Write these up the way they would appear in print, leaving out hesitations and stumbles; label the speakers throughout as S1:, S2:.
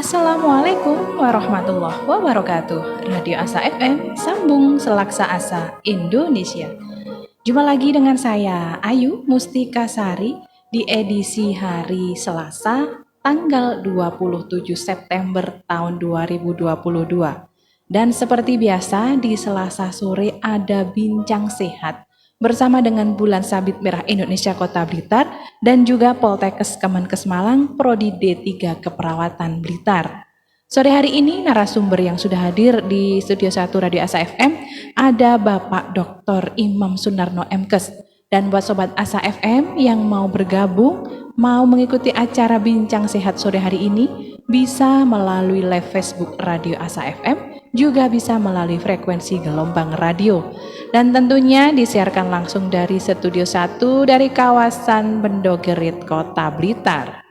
S1: Assalamualaikum warahmatullahi wabarakatuh. Radio Asa FM, sambung selaksa asa Indonesia. Jumpa lagi dengan saya Ayu Mustika Sari di edisi hari Selasa tanggal 27 September tahun 2022. Dan seperti biasa di Selasa sore ada bincang sehat bersama dengan Bulan Sabit Merah Indonesia Kota Blitar dan juga Poltekkes Kemenkes Malang Prodi D3 Keperawatan Blitar. Sore hari ini narasumber yang sudah hadir di Studio 1 Radio Asa FM ada Bapak Dr. Imam Sunarno MKes. Dan buat Sobat Asa FM yang mau bergabung, mau mengikuti acara Bincang Sehat sore hari ini, bisa melalui live Facebook Radio Asa FM, juga bisa melalui frekuensi gelombang radio. Dan tentunya disiarkan langsung dari Studio 1 dari kawasan Bendogerit, Kota Blitar.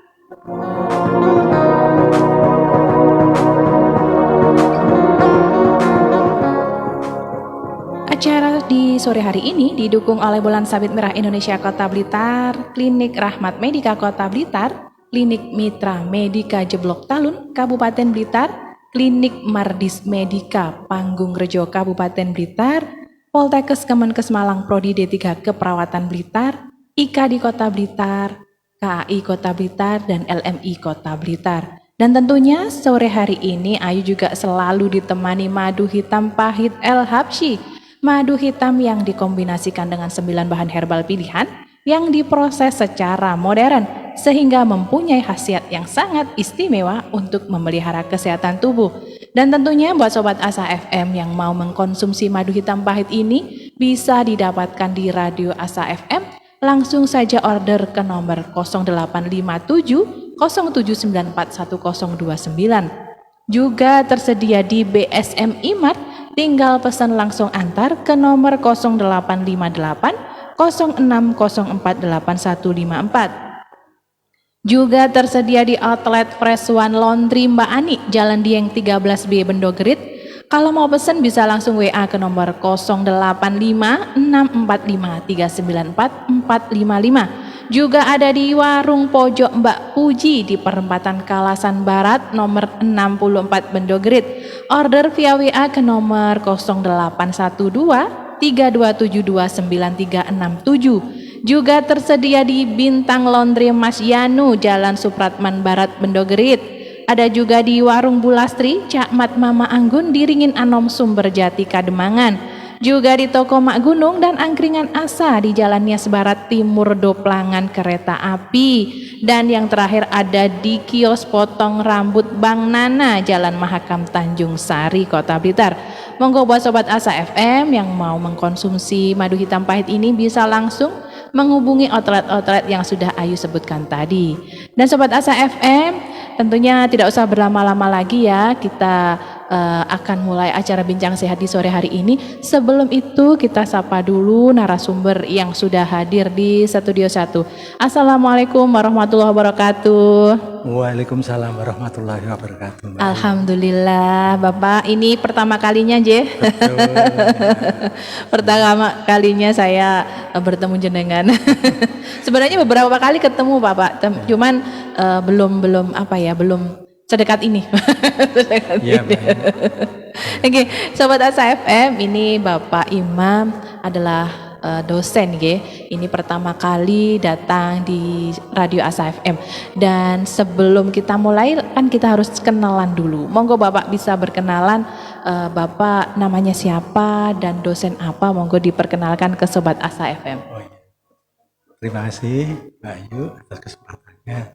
S1: Acara di sore hari ini didukung oleh Bulan Sabit Merah Indonesia Kota Blitar, Klinik Rahmat Medika Kota Blitar, Klinik Mitra Medika Jeblok Talun Kabupaten Blitar, Klinik Mardis Medika Panggung Rejo Kabupaten Blitar, Poltekkes Kemenkes Malang Prodi D3 Keperawatan Blitar, IKA di Kota Blitar, KAI Kota Blitar, dan LMI Kota Blitar. Dan tentunya sore hari ini Ayu juga selalu ditemani madu hitam pahit El Habsyi. Madu hitam yang dikombinasikan dengan 9 bahan herbal pilihan yang diproses secara modern sehingga mempunyai khasiat yang sangat istimewa untuk memelihara kesehatan tubuh. Dan tentunya buat Sobat Asa FM yang mau mengkonsumsi madu hitam pahit ini bisa didapatkan di Radio Asa FM. Langsung saja order ke nomor 0857 0794 1029. Juga tersedia di BSM Imart. Tinggal pesan langsung antar ke nomor 0858 06048154. Juga tersedia di outlet Fresh One Laundry Mbak Ani, Jalan Dieng 13B Bendogerit. Kalau mau pesan bisa langsung WA ke nomor 085 645 394 455. Juga ada di Warung Pojok Mbak Puji di Perempatan Kalasan Barat nomor 64 Bendogerit. Order via WA ke nomor 0812 32729367. Juga tersedia di Bintang Laundry Mas Yanu, Jalan Supratman Barat Bendogerit. Ada juga di Warung Bulastri, Cakmat Mama Anggun di Ringin Anom Sumberjati Kademangan. Juga di Toko Mak Gunung dan Angkringan Asa di Jalan Nias Barat Timur Doplangan Kereta Api. Dan yang terakhir ada di kios potong rambut Bang Nana, Jalan Mahakam Tanjung Sari, Kota Blitar. Monggo buat Sobat Asa FM yang mau mengkonsumsi madu hitam pahit ini bisa langsung menghubungi outlet-outlet yang sudah Ayu sebutkan tadi. Dan Sobat Asa FM, tentunya tidak usah berlama-lama lagi ya, kita akan mulai acara Bincang Sehat di sore hari ini. Sebelum itu kita sapa dulu narasumber yang sudah hadir di Studio 1. Assalamualaikum warahmatullahi wabarakatuh.
S2: Waalaikumsalam warahmatullahi wabarakatuh.
S1: Alhamdulillah Bapak, ini pertama kalinya Je.
S2: Betul.
S1: Pertama kalinya saya bertemu jenengan. Sebenarnya beberapa kali ketemu Bapak, cuman belum sedekat ini.
S2: Ya,
S1: Oke, Sobat Asa FM, ini Bapak Imam adalah dosen ini pertama kali datang di Radio Asa FM. Dan sebelum kita mulai kan kita harus kenalan dulu. Monggo Bapak bisa berkenalan, Bapak namanya siapa dan dosen apa, monggo diperkenalkan ke Sobat Asa FM.
S2: Oh, ya. Terima kasih Mbak Ayu atas kesempatannya.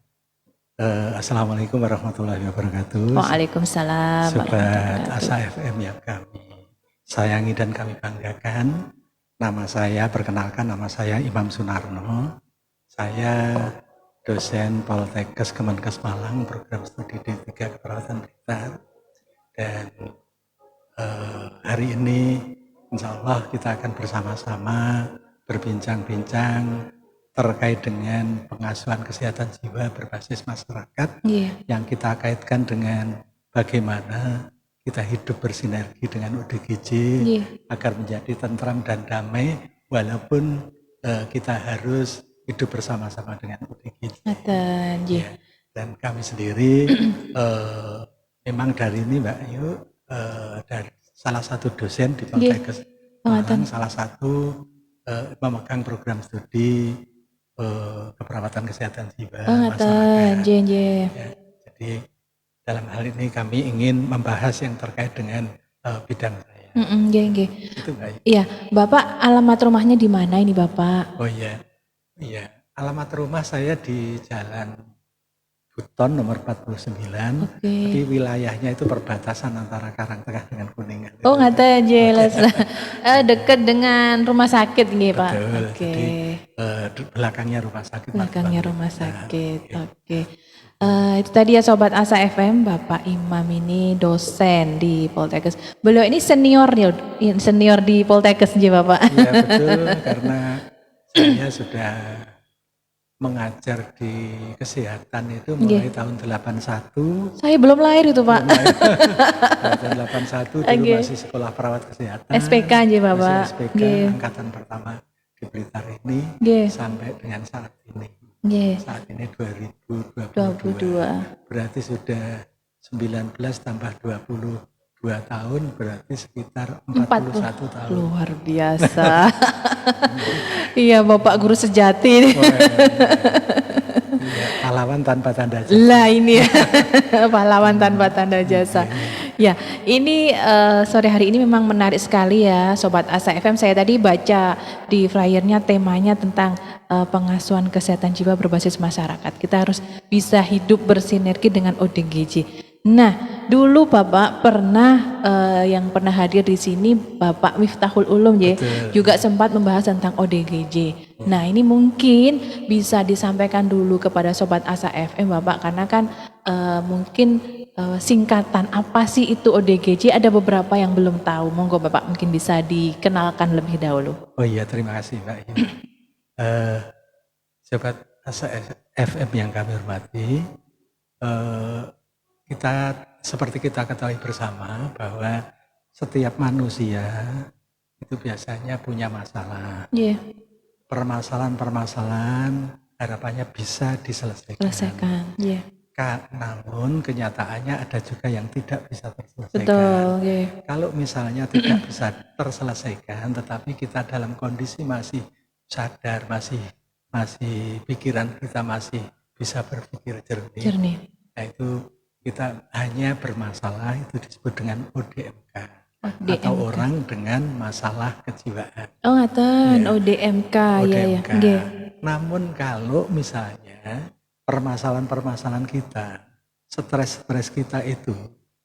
S2: Assalamualaikum warahmatullahi wabarakatuh.
S1: Waalaikumsalam.
S2: Sobat Asa FM yang kami sayangi dan kami banggakan. Nama saya, perkenalkan, nama saya Imam Sunarno. Saya dosen Poltekkes Kemenkes Malang, program studi D3 Keperawatan Blitar. Dan hari ini insya Allah kita akan bersama-sama berbincang-bincang terkait dengan pengasuhan kesehatan jiwa berbasis masyarakat yang kita kaitkan dengan bagaimana kita hidup bersinergi dengan ODGJ agar menjadi tentram dan damai walaupun kita harus hidup bersama-sama dengan ODGJ. Dan kami sendiri memang dari ini Mbak Ayu, dari salah satu dosen di
S1: Nggih.
S2: Poltekkes
S1: Oh,
S2: Malang,
S1: ngaten.
S2: salah satu memegang program studi keperawatan kesehatan jiwa
S1: Oh, ngaten.
S2: masyarakat.
S1: Nggih, nggih.
S2: Ya, jadi dalam hal ini kami ingin membahas yang terkait dengan bidang saya.
S1: Nggih, nggih.
S2: Itu Mbak Ayu.
S1: Iya, Bapak alamat rumahnya di mana ini, Bapak?
S2: Oh iya, iya. Alamat rumah saya di Jalan Buton nomor 49,
S1: Oke.
S2: tapi wilayahnya itu perbatasan antara Karangtengah dengan Kuningan.
S1: Oh, ngaten jelas. Dekat dengan rumah sakit nggih, Pak.
S2: Betul.
S1: Oke.
S2: Jadi belakangnya rumah sakit.
S1: Belakangnya
S2: Martapura.
S1: rumah sakit. Oke. Itu tadi ya Sobat Asa FM, Bapak Imam ini dosen di Poltekkes. Beliau ini senior di Poltekkes nggih, Bapak.
S2: Iya betul, karena saya sudah mengajar di kesehatan itu mulai tahun 81.
S1: Saya belum lahir itu, Pak.
S2: Tahun 81 dulu masih sekolah perawat kesehatan.
S1: SPK nggih, Bapak.
S2: Masih SPK angkatan pertama di Blitar ini
S1: Nggih.
S2: sampai dengan saat ini.
S1: Nggih.
S2: Saat ini 2022.
S1: 22.
S2: Berarti sudah 19 tambah 22 tahun, berarti sekitar 41 tahun.
S1: Luar biasa. Iya, Bapak guru sejati.
S2: Iya, pahlawan tanpa tanda jasa.
S1: Lah ini pahlawan tanpa tanda jasa. Ya, ini sore hari ini memang menarik sekali ya Sobat Asa FM. Saya tadi baca di flyernya temanya tentang pengasuhan kesehatan jiwa berbasis masyarakat. Kita harus bisa hidup bersinergi dengan ODGJ. Nah, dulu Bapak pernah yang pernah hadir di sini Bapak Miftahul Ulum ya, juga sempat membahas tentang ODGJ. Nah, ini mungkin bisa disampaikan dulu kepada Sobat Asa FM Bapak, karena kan mungkin singkatan apa sih itu ODGJ, ada beberapa yang belum tahu. Monggo Bapak mungkin bisa dikenalkan lebih dahulu.
S2: Oh iya, terima kasih Mbak Ayu. Sobat Asa FM yang kami hormati, seperti kita ketahui bersama bahwa setiap manusia itu biasanya punya masalah.
S1: Iya.
S2: Permasalahan-permasalahan harapannya bisa diselesaikan.
S1: Selesaikan. Iya.
S2: Namun kenyataannya ada juga yang tidak bisa terselesaikan.
S1: Betul. Iya.
S2: Kalau misalnya tidak bisa terselesaikan, tetapi kita dalam kondisi masih sadar, masih pikiran kita masih bisa berpikir jernih. Nah itu kita hanya bermasalah, itu disebut dengan ODMK. Atau orang dengan masalah kejiwaan.
S1: Oh ngaten, ODMK, ya.
S2: Namun kalau misalnya permasalahan-permasalahan kita, stres kita itu,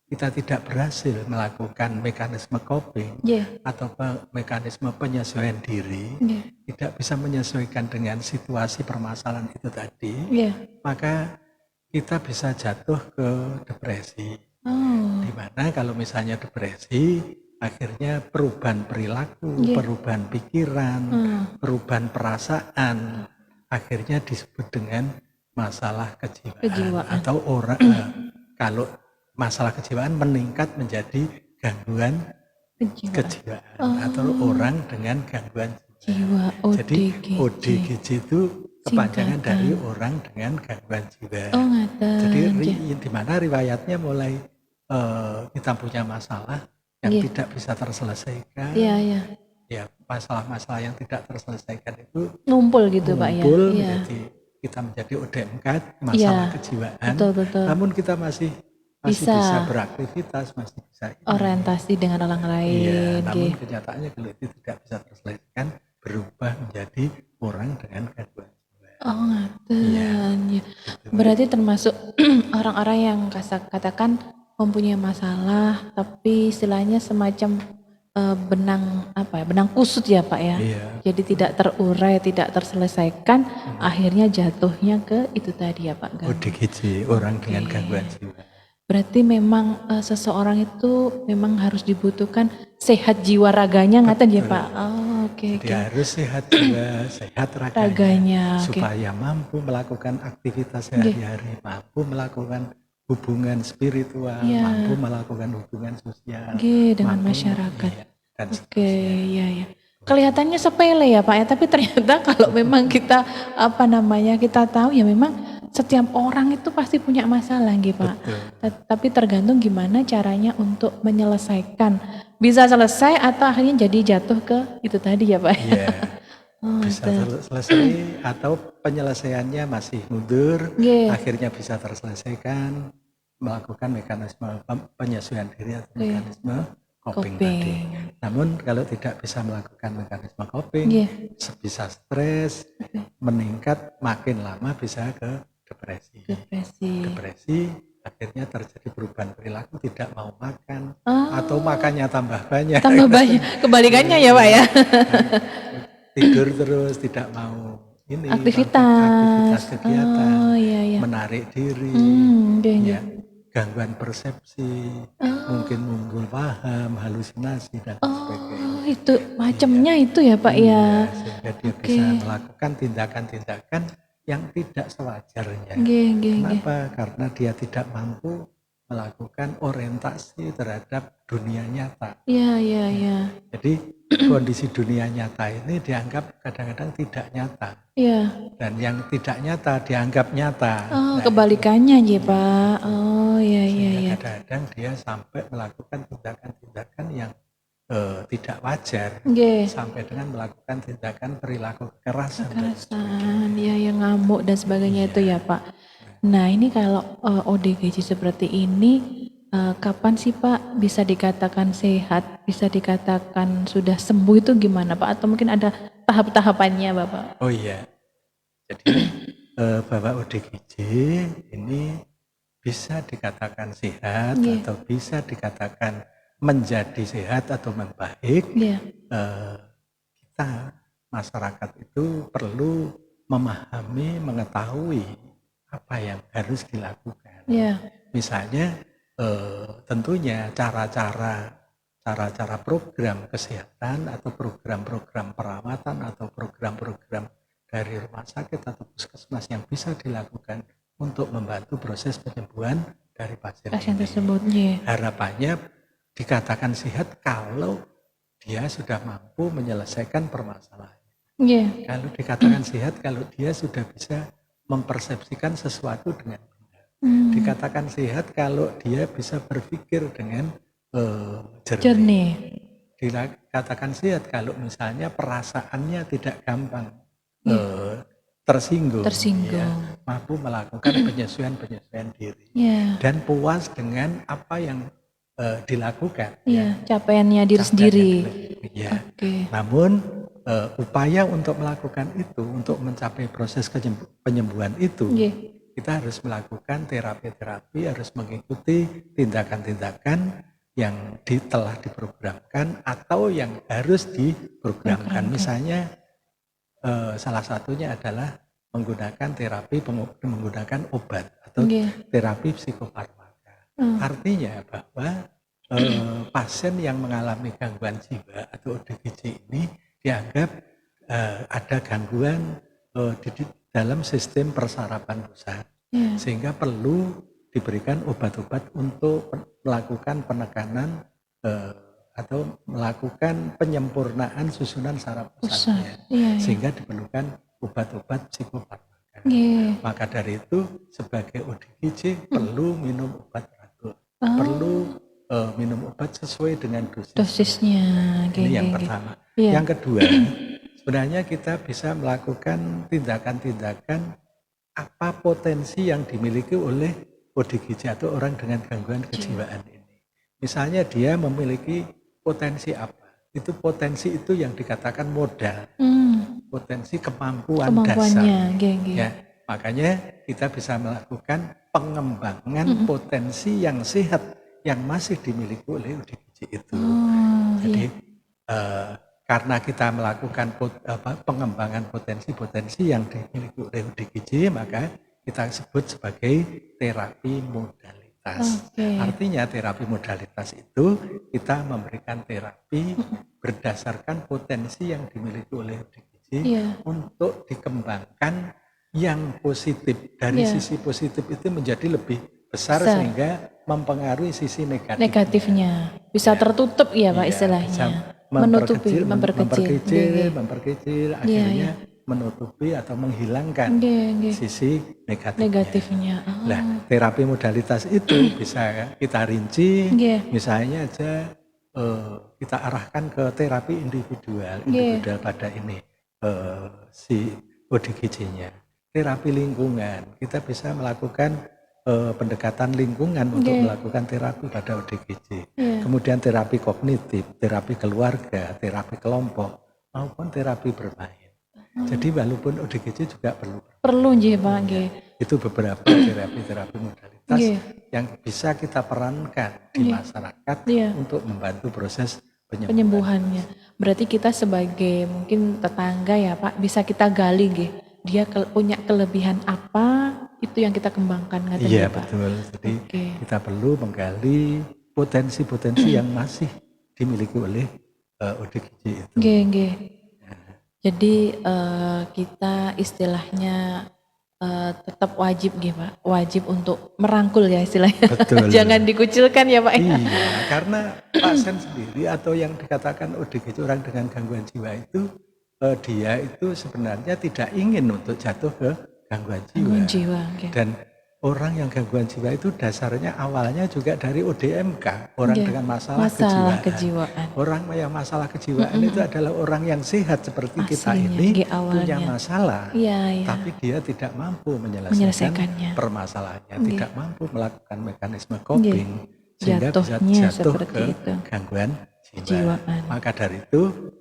S2: kita tidak berhasil melakukan mekanisme coping atau mekanisme penyesuaian diri, tidak bisa menyesuaikan dengan situasi permasalahan itu tadi, maka kita bisa jatuh ke depresi. Di mana kalau misalnya depresi, akhirnya perubahan perilaku, perubahan pikiran, perubahan perasaan, akhirnya disebut dengan masalah kejiwaan. Atau orang kalau masalah kejiwaan meningkat menjadi gangguan kejiwaan atau orang dengan gangguan jiwa. Jadi ODGJ itu kepanjangan dari orang dengan gangguan jiwa. Jadi di mana riwayatnya mulai kita punya masalah yang tidak bisa terselesaikan. Ya, masalah-masalah yang tidak terselesaikan itu
S1: ngumpul gitu Pak ya.
S2: Jadi kita menjadi ODMK, masalah kejiwaan.
S1: Betul.
S2: Namun kita masih bisa beraktivitas, masih bisa
S1: orientasi dengan orang lain.
S2: Namun kenyataannya kalau itu tidak bisa terselesaikan, berubah menjadi orang dengan gangguan.
S1: Oh ngaten. Berarti termasuk orang-orang yang katakan mempunyai masalah tapi istilahnya semacam benang kusut ya Pak ya. Jadi tidak terurai, tidak terselesaikan, akhirnya jatuhnya ke itu tadi ya Pak.
S2: ODGJ, orang dengan gangguan jiwa.
S1: Berarti memang seseorang itu memang harus dibutuhkan sehat jiwa raganya ngaten ya Pak.
S2: Dia harus sehat jiwa, sehat raganya supaya mampu melakukan aktivitas sehari-hari, mampu melakukan hubungan spiritual, mampu melakukan hubungan sosial
S1: dengan masyarakat. Iya. Kelihatannya sepele ya Pak ya, tapi ternyata kalau memang kita kita tahu ya memang setiap orang itu pasti punya masalah nggih Pak.
S2: Betul.
S1: Tapi tergantung gimana caranya untuk menyelesaikan. Bisa selesai atau akhirnya jadi jatuh ke itu tadi ya Pak.
S2: Iya,
S1: Oh,
S2: bisa
S1: itu.
S2: selesai atau penyelesaiannya masih mundur,
S1: Nggih,
S2: akhirnya bisa terselesaikan melakukan mekanisme penyesuaian diri atau
S1: Iya.
S2: mekanisme coping tadi.
S1: coping.
S2: Namun kalau tidak bisa melakukan mekanisme coping,
S1: Nggih.
S2: bisa stres, meningkat, makin lama bisa ke depresi. Depresi akhirnya terjadi perubahan perilaku, tidak mau makan, atau makannya tambah banyak.
S1: Tambah banyak. Kebalikannya ya Pak ya.
S2: Tidur terus, tidak mau ini
S1: Aktivitas.
S2: kegiatan,
S1: Oh iya iya.
S2: menarik diri,
S1: Nggih, nggih.
S2: ya, gangguan persepsi, mungkin muncul paham, halusinasi dan sebagainya.
S1: Oh, itu macamnya itu ya Pak ya.
S2: Sehingga dia bisa melakukan tindakan-tindakan yang tidak sewajarnya.
S1: Nggih, nggih, nggih.
S2: Kenapa? Karena dia tidak mampu melakukan orientasi terhadap dunia nyata.
S1: Iya, iya, iya.
S2: Jadi kondisi dunia nyata ini dianggap kadang-kadang tidak nyata.
S1: Iya.
S2: Dan yang tidak nyata dianggap nyata.
S1: Oh, kebalikannya ya Pak. Oh, iya, iya, iya.
S2: Kadang-kadang dia sampai melakukan tindakan-tindakan yang tidak wajar.
S1: Nggih.
S2: Sampai dengan melakukan tindakan perilaku kekerasan.
S1: Kekerasan, ya yang ngamuk dan sebagainya itu ya Pak. Nah ini kalau ODGJ seperti ini, kapan sih Pak bisa dikatakan sehat, bisa dikatakan sudah sembuh itu gimana Pak? Atau mungkin ada tahap-tahapannya Bapak?
S2: Oh iya, jadi bahwa ODGJ ini bisa dikatakan sehat atau bisa dikatakan menjadi sehat atau membaik.
S1: Iya.
S2: Kita masyarakat itu perlu memahami, mengetahui apa yang harus dilakukan.
S1: Iya.
S2: Misalnya tentunya cara-cara program kesehatan atau program-program perawatan atau program-program dari rumah sakit atau puskesmas yang bisa dilakukan untuk membantu proses penyembuhan dari pasien
S1: tersebut. Iya.
S2: Harapannya dikatakan sehat kalau dia sudah mampu menyelesaikan permasalahan.
S1: Iya.
S2: Kalau dikatakan sehat kalau dia sudah bisa mempersepsikan sesuatu dengan benar. Dikatakan sehat kalau dia bisa berpikir dengan jernih. Dikatakan sehat kalau misalnya perasaannya tidak gampang tersinggung. Ya, mampu melakukan penyesuaian diri. Dan puas dengan apa yang dilakukan.
S1: Capaiannya diri sendiri.
S2: Ya. Namun upaya untuk melakukan itu, untuk mencapai proses penyembuhan itu, kita harus melakukan terapi-terapi, harus mengikuti tindakan-tindakan yang telah diprogramkan atau yang harus diprogramkan. Misalnya salah satunya adalah menggunakan terapi menggunakan obat atau terapi psikofarmaka. Artinya bahwa pasien yang mengalami gangguan jiwa atau ODGJ ini dianggap ada gangguan di dalam sistem persarapan pusat, sehingga perlu diberikan obat-obat untuk melakukan penekanan atau melakukan penyempurnaan susunan saraf pusatnya, sehingga diperlukan obat-obat psikofarmaka. Maka dari itu sebagai ODGJ perlu minum obat teratur, perlu minum obat sesuai dengan dosisnya. Ini yang pertama. Yang kedua, sebenarnya kita bisa melakukan tindakan-tindakan apa potensi yang dimiliki oleh ODGJ atau orang dengan gangguan kejiwaan ini. Misalnya dia memiliki potensi apa? Itu potensi itu yang dikatakan modal, potensi kemampuan dasar. Ya, makanya kita bisa melakukan pengembangan potensi yang sehat yang masih dimiliki oleh ODGJ itu. Jadi karena kita melakukan pengembangan potensi-potensi yang dimiliki oleh ODGJ, maka kita sebut sebagai terapi modalitas. Artinya terapi modalitas itu kita memberikan terapi berdasarkan potensi yang dimiliki oleh ODGJ untuk dikembangkan yang positif. Dari sisi positif itu menjadi lebih besar sehingga mempengaruhi sisi negatifnya.
S1: Bisa tertutup ya Pak istilahnya.
S2: Memperkecil, akhirnya menutupi atau menghilangkan
S1: Nggih.
S2: sisi negatifnya.
S1: Negatifnya.
S2: Nah, terapi modalitas itu bisa kita rinci,
S1: Nggih.
S2: misalnya aja kita arahkan ke terapi individual pada ini si ODGJ-nya. Terapi lingkungan, kita bisa melakukan pendekatan lingkungan untuk melakukan terapi pada ODGJ. Kemudian terapi kognitif, terapi keluarga, terapi kelompok, maupun terapi bermain. Jadi walaupun ODGJ juga
S1: Perlu nggih Pak, nggih.
S2: itu beberapa terapi-terapi modalitas yang bisa kita perankan di masyarakat untuk membantu proses
S1: penyembuhannya. Berarti kita sebagai mungkin tetangga ya Pak, bisa kita gali nggih. Dia punya kelebihan apa, itu yang kita kembangkan ngaten
S2: Iya
S1: Pak.
S2: betul. Jadi kita perlu menggali potensi-potensi yang masih dimiliki oleh ODGJ itu.
S1: Nggih. Jadi kita istilahnya tetap wajib gitu Pak, wajib untuk merangkul ya istilahnya.
S2: Betul.
S1: Jangan dikucilkan ya Pak.
S2: Iya, karena pasien sendiri atau yang dikatakan ODGJ orang dengan gangguan jiwa itu dia itu sebenarnya tidak ingin untuk jatuh ke gangguan jiwa.
S1: Okay.
S2: Dan orang yang gangguan jiwa itu dasarnya awalnya juga dari ODMK, orang dengan masalah kejiwaan. Orang yang masalah kejiwaan itu adalah orang yang sehat seperti kita ini, punya masalah, tapi dia tidak mampu menyelesaikannya, permasalahannya, tidak mampu melakukan mekanisme coping, sehingga bisa jatuh ke gangguan jiwa. Maka dari itu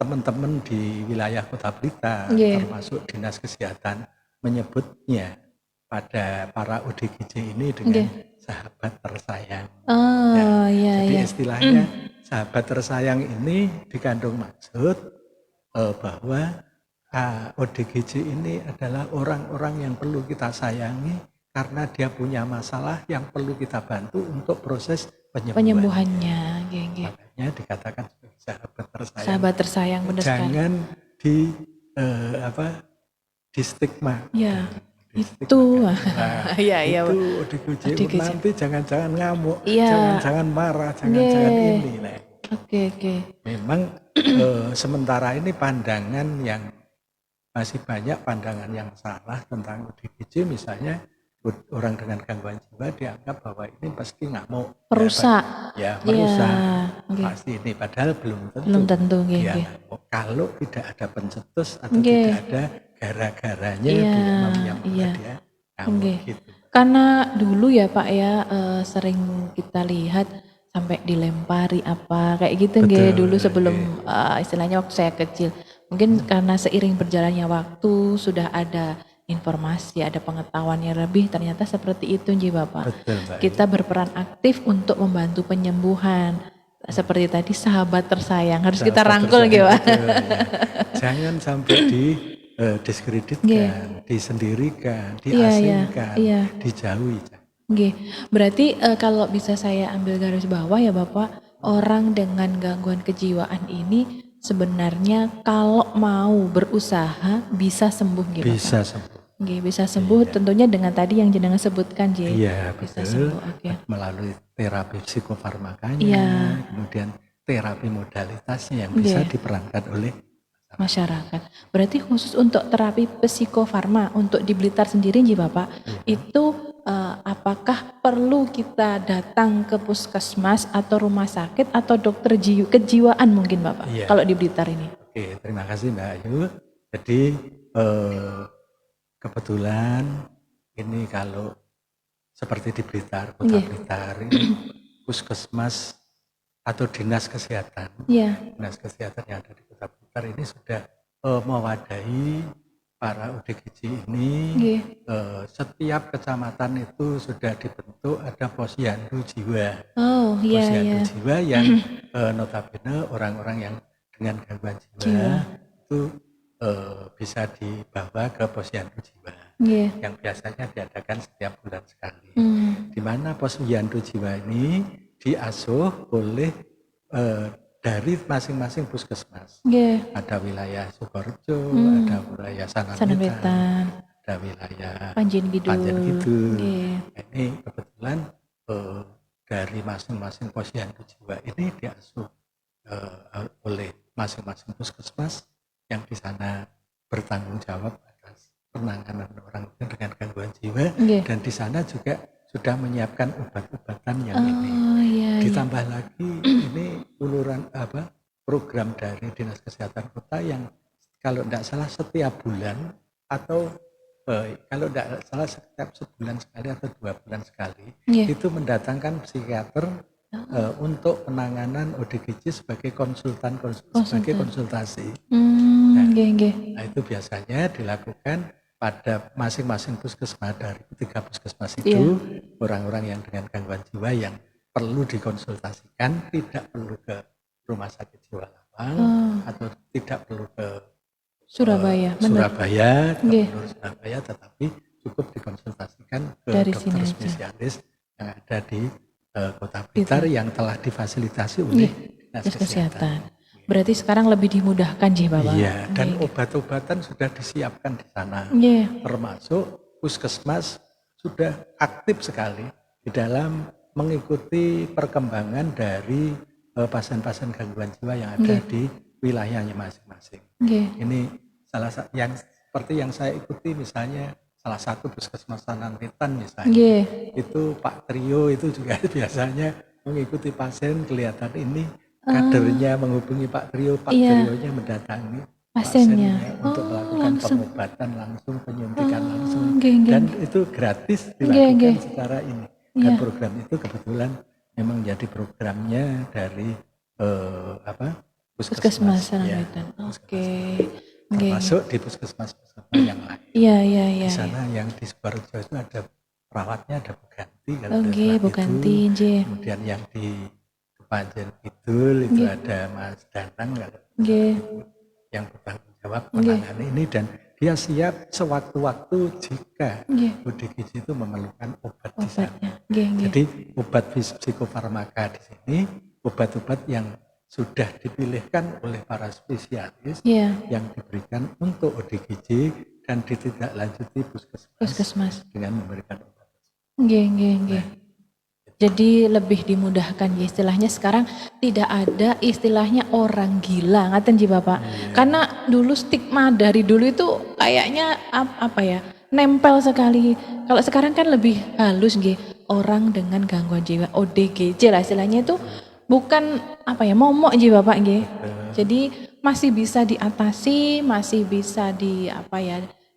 S2: teman-teman di wilayah Kota Blitar, termasuk Dinas Kesehatan, menyebutnya pada para ODGJ ini dengan sahabat tersayang. Jadi istilahnya sahabat tersayang ini dikandung maksud bahwa ODGJ ini adalah orang-orang yang perlu kita sayangi karena dia punya masalah yang perlu kita bantu untuk proses penyembuhannya. Makanya dikatakan sebagai sahabat tersayang.
S1: Sahabat tersayang, benar sekali.
S2: Jangan di stigma.
S1: Itu
S2: ODGJ nanti jangan-jangan ngamuk, jangan-jangan marah, jangan-jangan ini.
S1: Oke.
S2: Memang sementara ini pandangan yang masih banyak pandangan yang salah tentang ODGJ, misalnya orang dengan gangguan jiwa dianggap bahwa ini pasti ngamuk,
S1: merusak,
S2: pasti ini, padahal belum
S1: tentu.
S2: Kalau tidak ada pencetus atau tidak ada gara-garanya dia ngamuk gitu.
S1: Karena dulu ya Pak ya sering kita lihat sampai dilempari apa kayak gitu nggih dulu sebelum istilahnya waktu saya kecil. Mungkin karena seiring berjalannya waktu sudah ada informasi, ada pengetahuan yang lebih, ternyata seperti itu nggih Bapak. Kita berperan aktif untuk membantu penyembuhan. Seperti tadi sahabat tersayang harus kita rangkul nggih Pak.
S2: Jangan sampai diskreditkan, disendirikan, diasingkan, dijauhi.
S1: Berarti kalau bisa saya ambil garis bawah ya Bapak, orang dengan gangguan kejiwaan ini sebenarnya kalau mau berusaha bisa sembuh gitu
S2: bisa
S1: Pak?
S2: Sembuh.
S1: Bisa sembuh tentunya dengan tadi yang jenengan sebutkan
S2: Iya bisa betul. Sembuh. Melalui terapi psikofarmakanya, kemudian terapi modalitasnya yang bisa diperankan oleh
S1: masyarakat. Berarti khusus untuk terapi psikofarma untuk di Blitar sendiri nggih Bapak, itu apakah perlu kita datang ke puskesmas atau rumah sakit atau dokter kejiwaan mungkin Bapak kalau di Blitar ini?
S2: Oke, terima kasih Mbak Ayu. Jadi kebetulan ini kalau seperti di Blitar, Kota Blitar ini puskesmas atau dinas kesehatan, dinas kesehatan yang ada di Kota Blitar ini sudah mewadahi para ODGJ ini. Setiap kecamatan itu sudah dibentuk ada posyandu jiwa. Posyandu jiwa yang notabene orang-orang yang dengan gangguan jiwa itu bisa dibawa ke posyandu jiwa yang biasanya diadakan setiap bulan sekali. Di mana posyandu jiwa ini diasuh oleh dari masing-masing puskesmas. Ada wilayah Sukorejo, ada wilayah Sananwetan, ada wilayah Panjen Kidul. Ini kebetulan dari masing-masing posyandu jiwa ini diasuh oleh masing-masing puskesmas yang di sana bertanggung jawab atas penanganan orang dengan gangguan jiwa,
S1: Nggih.
S2: dan di sana juga sudah menyiapkan obat-obatan yang ini.
S1: Oh iya iya.
S2: Ditambah lagi ini program dari Dinas Kesehatan Kota yang kalau tidak salah setiap bulan atau kalau tidak salah setiap sebulan sekali atau 2 bulan sekali
S1: Nggih.
S2: itu mendatangkan psikiater untuk penanganan ODGJ sebagai sebagai konsultasi.
S1: Nggih nggih.
S2: Nah, itu biasanya dilakukan pada masing-masing puskesmas. Dari 3 puskesmas itu orang-orang yang dengan gangguan jiwa yang perlu dikonsultasikan tidak perlu ke rumah sakit jiwa Lawang atau tidak perlu ke
S1: Surabaya,
S2: Surabaya,
S1: Nggih.
S2: Gubernur Surabaya, tetapi cukup dikonsultasikan ke
S1: Dari
S2: dokter
S1: sini aja.
S2: spesialis yang ada di Kota Blitar yang telah difasilitasi oleh Dinas Kesehatan.
S1: Berarti sekarang lebih dimudahkan sih Bapak.
S2: Iya, dan obat-obatan sudah disiapkan di sana.
S1: Nggih.
S2: Termasuk puskesmas sudah aktif sekali di dalam mengikuti perkembangan dari pasien-pasien gangguan jiwa yang ada di wilayahnya masing-masing.
S1: Nggih.
S2: Ini yang seperti yang saya ikuti, misalnya salah satu puskesmas Tanangwetan misalnya.
S1: Nggih.
S2: Itu Pak Trio itu juga biasanya mengikuti pasien, kelihatan ini kadernya menghubungi Pak Trio, Pak Trionya mendatangi
S1: pasiennya
S2: untuk melakukan pengobatan langsung, penyuntikan langsung,
S1: nggih.
S2: dan itu gratis dilakukan secara ini. Dan program itu kebetulan memang jadi programnya dari
S1: Puskesmas Tanangwetan. Oke.
S2: Termasuk di puskesmas yang lain.
S1: Iya.
S2: Di sana yang di Sukoharjo itu ada perawatnya, ada Buganti.
S1: Buganti, nggih.
S2: Kemudian yang di Kepanjen Kidul itu ada Mas Danang yang bertanggung jawab menangani ini, dan dia siap sewaktu-waktu jika ODGJ itu memerlukan obat di sana. Jadi obat psikofarmaka di sini, obat-obat yang sudah dipilihkan oleh para spesialis yang diberikan untuk ODGJ dan ditindaklanjuti puskesmas dengan memberikan obat.
S1: Nggih. Jadi lebih dimudahkan ya, istilahnya sekarang tidak ada istilahnya orang gila, ngaten ji Bapak. Karena dulu stigma dari dulu itu kayaknya nempel sekali. Kalau sekarang kan lebih halus nggih, orang dengan gangguan jiwa ODGJ lah istilahnya itu bukan momok ji Bapak nggih. Jadi masih bisa diatasi, masih bisa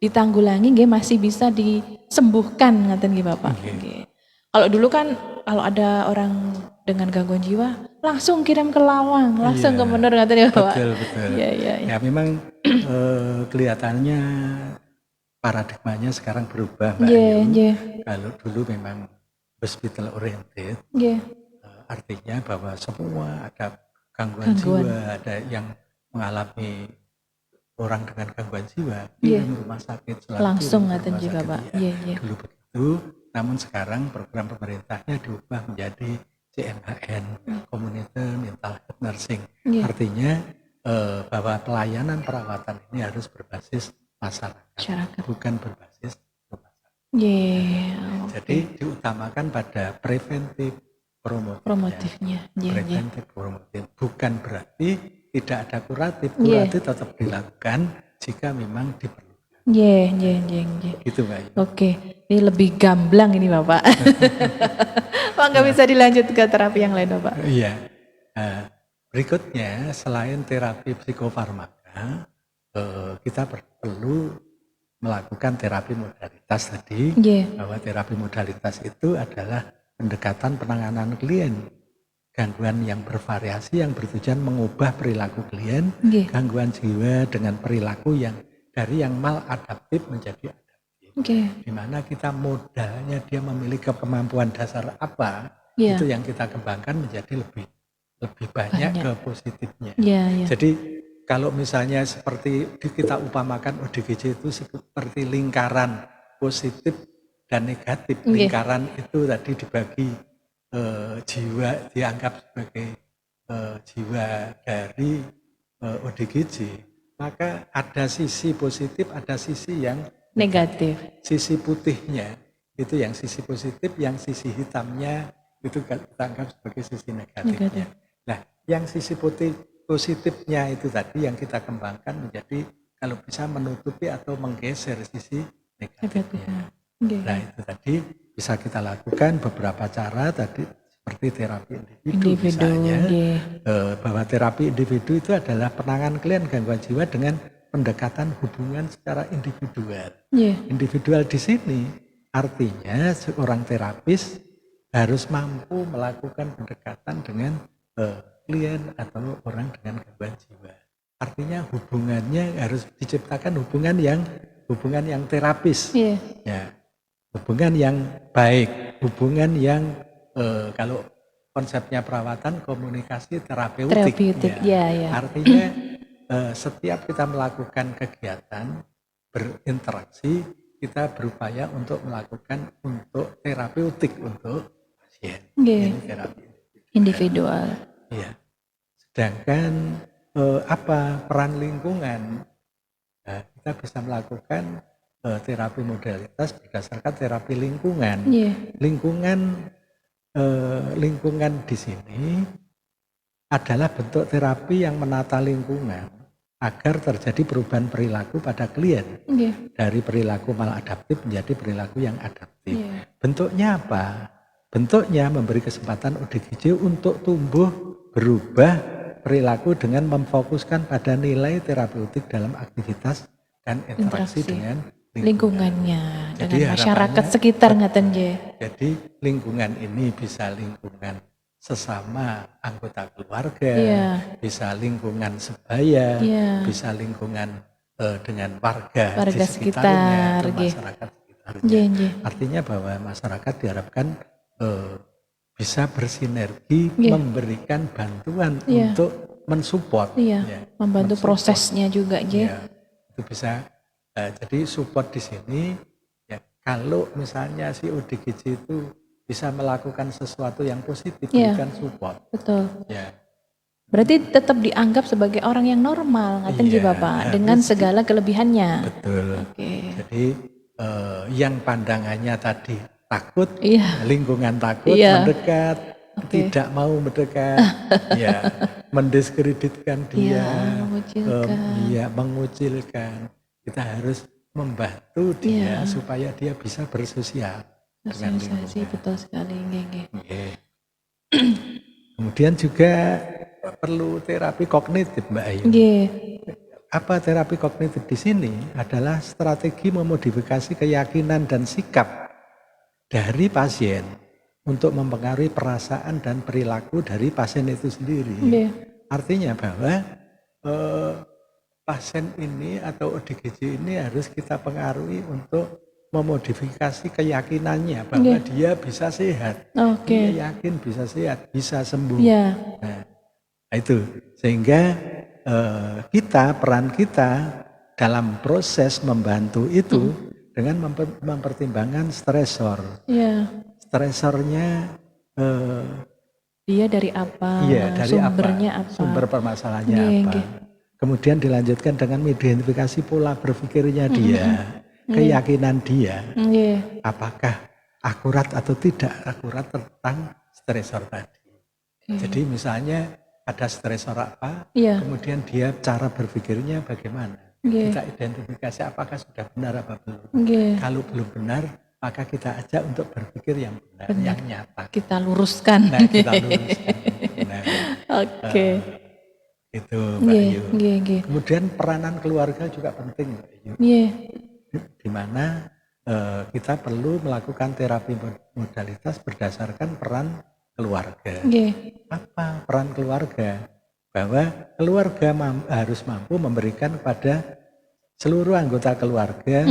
S1: ditanggulangi nggih, masih bisa disembuhkan ngaten nggih Bapak. Nggih. Kalau dulu kan kalau ada orang dengan gangguan jiwa langsung kirim ke Lawang, langsung ke bener ngaten ya Pak.
S2: Betul.
S1: Iya.
S2: Ya memang kelihatannya paradigmanya sekarang berubah Mbak Ayu. Kalau dulu memang hospital oriented, artinya bahwa semua ada gangguan jiwa, ada yang mengalami orang dengan gangguan jiwa di rumah sakit
S1: langsung ngaten juga Pak. Iya.
S2: Dulu begitu. Namun sekarang program pemerintahnya diubah menjadi CMHN, Community Mental Health Nursing. Artinya bahwa pelayanan perawatan ini harus berbasis masyarakat, bukan berbasis rumah sakit. Jadi diutamakan pada preventif promotifnya. Preventif promotif, bukan berarti tidak ada kuratif. Kuratif tetap dilakukan jika memang diperlukan. Gitu Mbak.
S1: Oke, ini lebih gamblang ini Bapak. Pak nggak bisa dilanjut ke terapi yang lain Bapak?
S2: Iya. Berikutnya selain terapi psikofarmaka, kita perlu melakukan terapi modalitas tadi. Bahwa terapi modalitas itu adalah pendekatan penanganan klien gangguan yang bervariasi yang bertujuan mengubah perilaku klien, gangguan jiwa dengan perilaku yang dari yang maladaptif menjadi adaptif. Di mana kita modalnya dia memiliki kemampuan dasar apa, itu yang kita kembangkan menjadi lebih banyak ke positifnya. Jadi kalau misalnya seperti kita upamakan ODGJ itu seperti lingkaran positif dan negatif. Lingkaran itu tadi dibagi jiwa, dianggap sebagai jiwa dari ODGJ. Maka ada sisi positif, ada sisi yang
S1: negatif.
S2: Sisi putihnya itu yang sisi positif, yang sisi hitamnya itu kita anggap sebagai sisi negatifnya. Nah, yang sisi positifnya itu tadi yang kita kembangkan menjadi kalau bisa menutupi atau menggeser sisi negatifnya.
S1: Nggih.
S2: Nah itu tadi bisa kita lakukan beberapa cara tadi seperti terapi individu
S1: Individu,
S2: misalnya,
S1: nggih.
S2: bahwa terapi individu itu adalah penanganan klien gangguan jiwa dengan pendekatan hubungan secara individual.
S1: Nggih.
S2: Individual di sini artinya seorang terapis harus mampu melakukan pendekatan dengan klien atau orang dengan gangguan jiwa. Artinya hubungannya harus diciptakan hubungan yang terapis.
S1: Iya.
S2: Ya, hubungan yang baik, hubungan yang kalau konsepnya perawatan komunikasi terapeutik.
S1: Terapeutik, ya.
S2: Artinya setiap kita melakukan kegiatan berinteraksi, kita berupaya untuk melakukan untuk terapeutik untuk pasien.
S1: Nggih.
S2: Ini terapi
S1: Individual.
S2: Iya. Sedangkan apa peran lingkungan? Nah, kita bisa melakukan terapi modalitas berdasarkan terapi lingkungan.
S1: Iya.
S2: Lingkungan di sini adalah bentuk terapi yang menata lingkungan agar terjadi perubahan perilaku pada klien
S1: Nggih.
S2: dari perilaku maladaptif menjadi perilaku yang adaptif.
S1: Iya.
S2: Bentuknya apa? Bentuknya memberi kesempatan ODGJ untuk tumbuh berubah perilaku dengan memfokuskan pada nilai terapeutik dalam aktivitas dan interaksi dengan
S1: lingkungannya,
S2: Jadi
S1: dengan masyarakat
S2: harapannya-
S1: sekitar ngaten nggih.
S2: Jadi lingkungan ini bisa lingkungan sesama anggota keluarga,
S1: Iya.
S2: bisa lingkungan sebaya,
S1: Iya.
S2: bisa lingkungan dengan warga di
S1: Warga
S2: sekitarnya,
S1: sekitar,
S2: atau
S1: nggih.
S2: masyarakat sekitarnya.
S1: Nggih, nggih.
S2: Artinya bahwa masyarakat diharapkan bisa bersinergi,
S1: Nggih.
S2: memberikan bantuan
S1: Iya.
S2: untuk mensupport,
S1: Iya,
S2: ya,
S1: membantu
S2: mensupport.
S1: prosesnya juga nggih.
S2: Ya, itu bisa. Jadi support di sini, ya, kalau misalnya si ODGJ itu bisa melakukan sesuatu yang positif,
S1: Iya.
S2: berikan support.
S1: Betul.
S2: Ya,
S1: Berarti tetap dianggap sebagai orang yang normal ngaten nggih
S2: Iya,
S1: Bapak,
S2: harus
S1: dengan segala kelebihannya.
S2: betul.
S1: Oke.
S2: Jadi yang pandangannya tadi takut,
S1: Iya.
S2: lingkungan takut,
S1: Iya.
S2: mendekat,
S1: Oke.
S2: tidak mau mendekat, ya, mendiskreditkan dia,
S1: Iya, mengucilkan.
S2: mengucilkan. Kita harus membantu dia
S1: Iya.
S2: supaya dia bisa bersosial dengan
S1: Sosialisasi
S2: lingkungan.
S1: betul sekali nggih nggih.
S2: Oke. Kemudian juga perlu terapi kognitif, Mbak Ayu.
S1: Nggih.
S2: Apa terapi kognitif di sini adalah strategi memodifikasi keyakinan dan sikap dari pasien untuk mempengaruhi perasaan dan perilaku dari pasien itu sendiri.
S1: Nggih.
S2: Artinya bahwa pasien ini atau ODGJ ini harus kita pengaruhi untuk memodifikasi keyakinannya bahwa
S1: Nggih.
S2: dia bisa sehat.
S1: Oke.
S2: Dia yakin bisa sehat, bisa sembuh.
S1: Iya.
S2: Nah, itu sehingga peran kita dalam proses membantu itu dengan mempertimbangkan stresor.
S1: Iya.
S2: Stresornya
S1: Dia dari apa?
S2: iya dari
S1: Sumbernya apa?
S2: Sumber permasalahannya
S1: Nggih,
S2: apa?
S1: nggih.
S2: Kemudian dilanjutkan dengan mengidentifikasi pola berpikirnya dia, keyakinan dia,
S1: Nggih.
S2: apakah akurat atau tidak akurat tentang stresor tadi. Jadi misalnya ada stresor apa,
S1: Iya.
S2: kemudian dia cara berpikirnya bagaimana.
S1: Nggih.
S2: Kita identifikasi apakah sudah benar apa belum.
S1: Nggih.
S2: Kalau belum benar, maka kita ajak untuk berpikir yang benar, yang nyata.
S1: Kita luruskan.
S2: Nah, kita luruskan. Nah,
S1: Oke.
S2: itu Mbak
S1: Nggih,
S2: Ayu.
S1: nggih, nggih.
S2: Kemudian peranan keluarga juga penting, Mbak Ayu.
S1: Nggih.
S2: Di mana kita perlu melakukan terapi modalitas berdasarkan peran keluarga.
S1: Nggih.
S2: Apa peran keluarga? Bahwa keluarga harus mampu memberikan kepada seluruh anggota keluarga.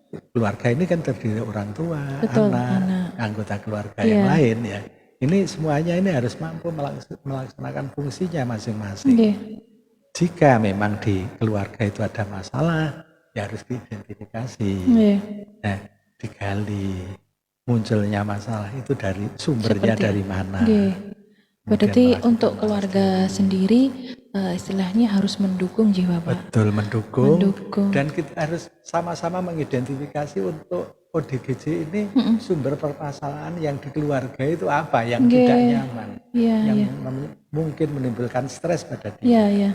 S2: Keluarga ini kan terdiri orang tua,
S1: Betul,
S2: anak, anggota keluarga
S1: Iya.
S2: yang lain ya. Ini semuanya ini harus mampu melaksanakan fungsinya masing-masing.
S1: Nggih.
S2: Jika memang di keluarga itu ada masalah, ya harus diidentifikasi.
S1: Nggih.
S2: Nah, digali munculnya masalah itu dari sumbernya
S1: Seperti-
S2: dari mana.
S1: Nggih.
S2: Kemudian
S1: Berarti
S2: melakukan
S1: untuk keluarga sendiri istilahnya harus mendukung jiwa Pak.
S2: betul mendukung,
S1: Mendukung.
S2: dan kita harus sama-sama mengidentifikasi untuk ODGJ ini sumber permasalahan yang di keluarga itu apa yang
S1: Nggih.
S2: tidak nyaman,
S1: Iya,
S2: yang
S1: iya.
S2: mungkin menimbulkan stres pada dia.
S1: Iya, iya.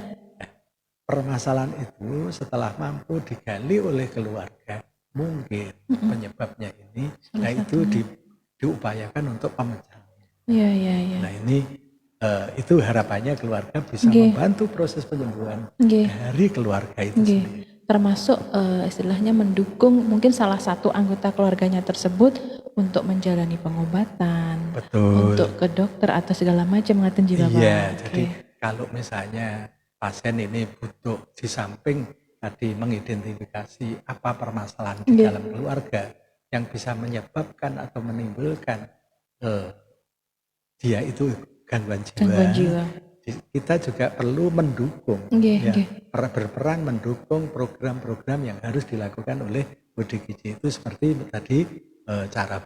S2: permasalahan itu setelah mampu digali oleh keluarga, mungkin penyebabnya ini, nah itu diupayakan untuk pemecahan.
S1: Iya, iya, iya.
S2: Nah ini itu harapannya keluarga bisa
S1: Nggih.
S2: membantu proses penyembuhan
S1: Nggih.
S2: dari keluarga itu
S1: Nggih.
S2: sendiri.
S1: Termasuk istilahnya mendukung mungkin salah satu anggota keluarganya tersebut untuk menjalani pengobatan,
S2: Betul.
S1: untuk ke dokter atau segala macam ngaten ji Bapak.
S2: Iya,
S1: Oke.
S2: jadi kalau misalnya pasien ini butuh di samping tadi mengidentifikasi apa permasalahan di
S1: Nggih.
S2: dalam keluarga yang bisa menyebabkan atau menimbulkan dia itu gangguan
S1: Gangguan jiwa.
S2: kita juga perlu mendukung,
S1: Nggih,
S2: ya,
S1: nggih.
S2: berperan mendukung program-program yang harus dilakukan oleh ODGJ itu seperti tadi cara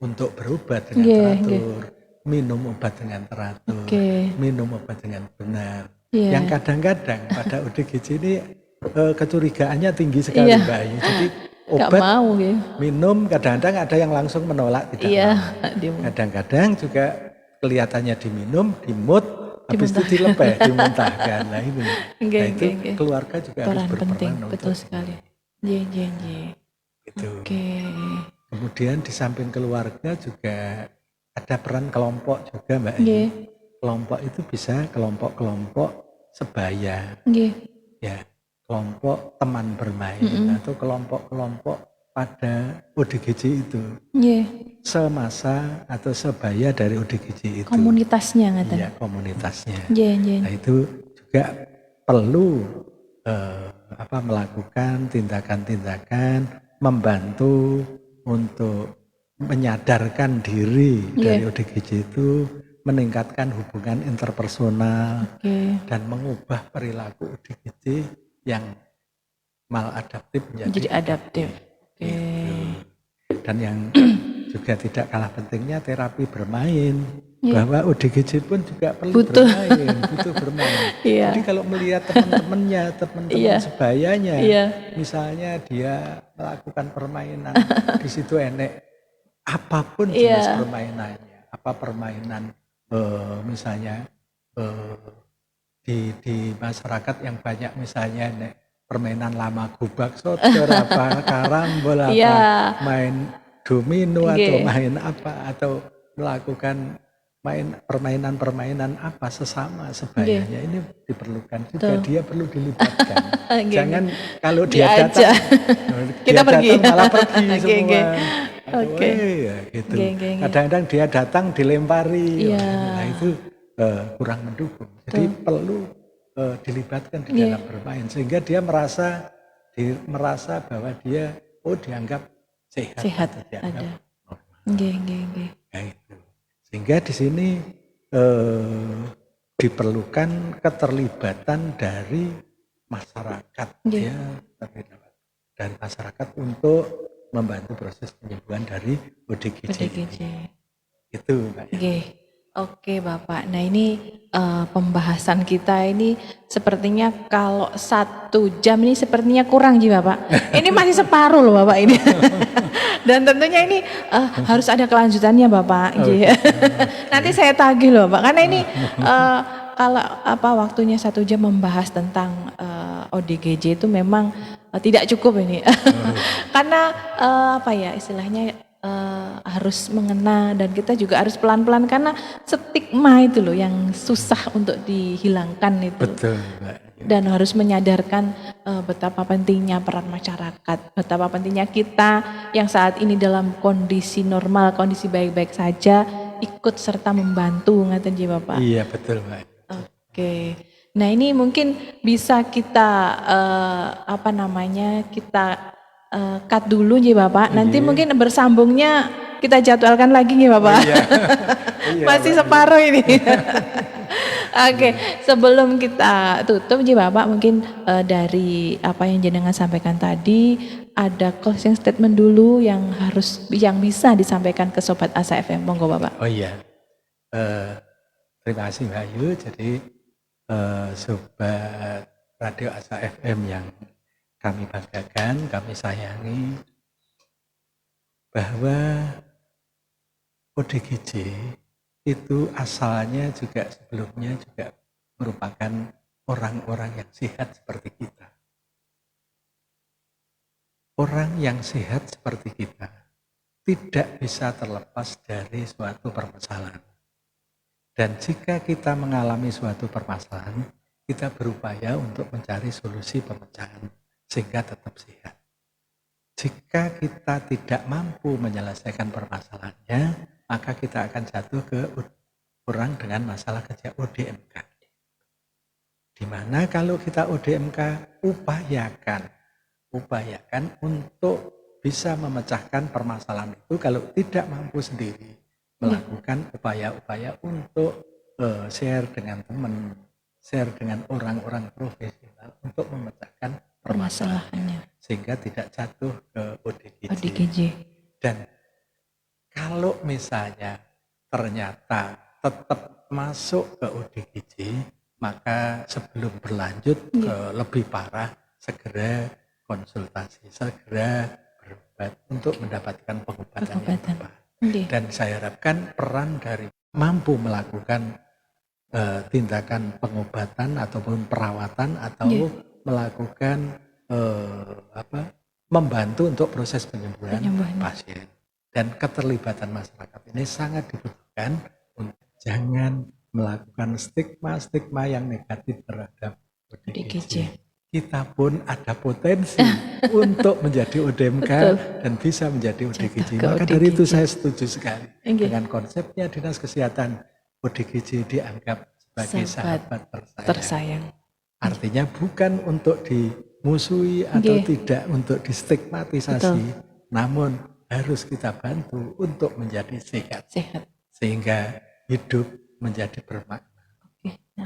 S2: untuk berobat dengan
S1: Nggih,
S2: teratur, minum obat dengan teratur,
S1: Oke.
S2: minum obat dengan benar.
S1: Iya.
S2: Yang kadang-kadang pada ODGJ ini kecurigaannya tinggi sekali,
S1: Iya.
S2: Mbak Ayu. Jadi
S1: Gak
S2: obat
S1: mau ya.
S2: minum kadang-kadang ada yang langsung menolak tidak
S1: Iya.
S2: mau. Kadang-kadang juga kelihatannya diminum, dimut, habis itu dilepeh, dimuntahkan. Nah ini,
S1: Nggih,
S2: nah itu
S1: nggih, nggih.
S2: keluarga juga harus
S1: Peran
S2: berperan
S1: penting,
S2: untuk
S1: betul sekali. Nggih, nggih, nggih.
S2: itu.
S1: Oke.
S2: Kemudian di samping keluarga juga ada peran kelompok juga, Mbak Ayu.
S1: Nggih.
S2: Kelompok itu bisa kelompok-kelompok sebaya,
S1: Nggih.
S2: ya, kelompok teman bermain atau kelompok-kelompok pada ODGJ itu.
S1: Nggih.
S2: Semasa atau sebaya dari ODGJ itu.
S1: Komunitasnya ngaten.
S2: Iya, komunitasnya.
S1: Nggih, nggih.
S2: Nah itu juga perlu melakukan tindakan-tindakan membantu untuk menyadarkan diri dari ODGJ itu, meningkatkan hubungan interpersonal dan mengubah perilaku ODGJ yang maladaptif
S1: Jadi adaptif. Oke.
S2: Dan yang juga tidak kalah pentingnya terapi bermain. Bahwa ODGJ pun juga perlu butuh bermain.
S1: Iya.
S2: Jadi kalau melihat teman-temannya, teman-teman sebayanya, misalnya dia melakukan permainan, di situ enek apapun jenis permainannya, apa permainan misalnya di masyarakat yang banyak misalnya enek permainan lama gubak sodor, apa karambol, apa main domino atau main apa, atau melakukan permainan-permainan apa sesama sebayanya, ini diperlukan juga. Dia perlu dilibatkan. Jangan kalau dia datang
S1: kita pergi
S2: malah pergi semua.
S1: Oke.
S2: Ya, gitu. Kadang-kadang dia datang dilempari. Nah itu kurang mendukung. Jadi perlu dilibatkan di dalam bermain sehingga dia merasa bahwa dia dianggap sehat
S1: ada. Nggih.
S2: Nah, itu. Sehingga di sini diperlukan keterlibatan dari masyarakat, ya, dari masyarakat untuk membantu proses penyembuhan dari ODGJ. Itu, Mbak.
S1: Oke Bapak, nah ini pembahasan kita ini sepertinya kalau 1 jam ini sepertinya kurang sih Bapak. Ini masih separuh loh Bapak ini. Dan tentunya ini harus ada kelanjutannya Bapak. Nanti saya tagih loh Pak, karena ini kalau waktunya 1 jam membahas tentang ODGJ itu memang tidak cukup ini. Karena istilahnya harus mengena, dan kita juga harus pelan-pelan karena stigma itu loh yang susah untuk dihilangkan itu.
S2: Betul, Mbak.
S1: Dan harus menyadarkan betapa pentingnya peran masyarakat, betapa pentingnya kita yang saat ini dalam kondisi normal, kondisi baik-baik saja, ikut serta membantu, ngaten ji Bapak.
S2: Iya betul Mbak.
S1: Oke. Nah ini mungkin bisa kita kita cut dulu ya Bapak. Nanti mungkin bersambungnya kita jadwalkan lagi ya Bapak. Masih separuh ini. Oke, sebelum kita tutup ya Bapak, mungkin dari apa yang jenengan sampaikan tadi, ada closing statement dulu yang bisa disampaikan ke Sobat Asa FM. Monggo Bapak.
S2: Oh iya. Terima kasih Mbak Ayu. Jadi Sobat Radio Asa FM yang kami banggakan, kami sayangi, bahwa ODGJ itu asalnya juga sebelumnya juga merupakan orang-orang yang sehat seperti kita. Orang yang sehat seperti kita tidak bisa terlepas dari suatu permasalahan. Dan jika kita mengalami suatu permasalahan, kita berupaya untuk mencari solusi pemecahan sehingga tetap sehat. Jika kita tidak mampu menyelesaikan permasalahannya, maka kita akan jatuh ke orang dengan masalah kerja ODMK. Di mana kalau kita ODMK, upayakan untuk bisa memecahkan permasalahan itu. Kalau tidak mampu sendiri, melakukan upaya-upaya untuk share dengan teman, share dengan orang-orang profesional untuk memecahkan permasalahannya sehingga tidak jatuh ke ODGJ. Dan kalau misalnya ternyata tetap masuk ke ODGJ, maka sebelum berlanjut ke lebih parah, segera konsultasi, segera berobat untuk mendapatkan pengobatan yang tepat. Dan saya harapkan peran dari mampu melakukan tindakan pengobatan ataupun perawatan atau melakukan membantu untuk proses penyembuhan pasien. Dan keterlibatan masyarakat ini sangat dibutuhkan untuk jangan melakukan stigma-stigma yang negatif terhadap ODGJ. Kita pun ada potensi untuk menjadi ODMK dan bisa menjadi ODGJ. Maka dari itu saya setuju sekali dengan konsepnya Dinas Kesehatan. ODGJ dianggap sebagai sahabat tersayang. Artinya bukan untuk dimusuhi atau tidak untuk distigmatisasi, namun harus kita bantu untuk menjadi sehat. Sehingga hidup menjadi bermakna.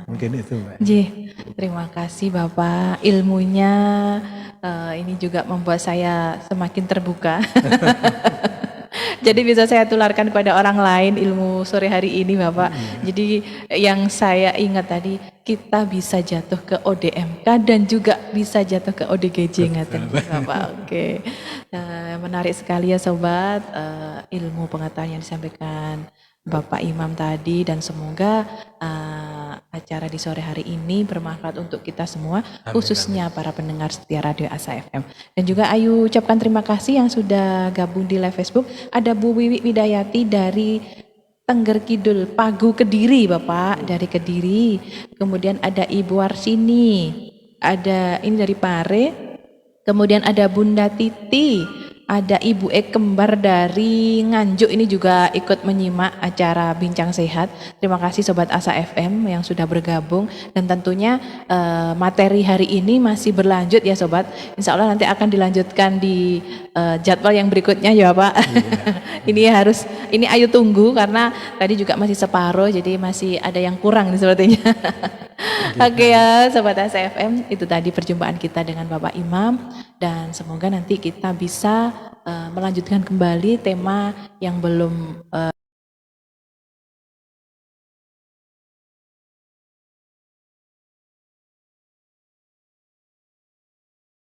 S2: Mungkin itu, Mbak.
S1: Terima kasih Bapak, ilmunya ini juga membuat saya semakin terbuka. Jadi bisa saya tularkan kepada orang lain ilmu sore hari ini Bapak. Jadi yang saya ingat tadi, kita bisa jatuh ke ODMK dan juga bisa jatuh ke ODGJ ngaten Bapak. Oke. Menarik sekali ya sobat, ilmu pengetahuan yang disampaikan Bapak Imam tadi, dan semoga acara di sore hari ini bermanfaat untuk kita semua, khususnya para pendengar setia Radio Asa FM. Dan juga Ayu ucapkan terima kasih yang sudah gabung di live Facebook. Ada Bu Wiwi Widayati dari Tengger Kidul, Pagu Kediri Bapak, dari Kediri. Kemudian ada Ibu Warsini, ada ini dari Pare. Kemudian ada Bunda Titi, ada Ibu Kembar dari Nganjuk, ini juga ikut menyimak acara Bincang Sehat. Terima kasih Sobat Asa FM yang sudah bergabung, dan tentunya materi hari ini masih berlanjut ya Sobat. Insya Allah nanti akan dilanjutkan di jadwal yang berikutnya ya Pak. Ini ayo tunggu karena tadi juga masih separuh, jadi masih ada yang kurang nih sepertinya. Oke ya Sobat Asa FM, itu tadi perjumpaan kita dengan Bapak Imam, dan semoga nanti kita bisa melanjutkan kembali tema yang belum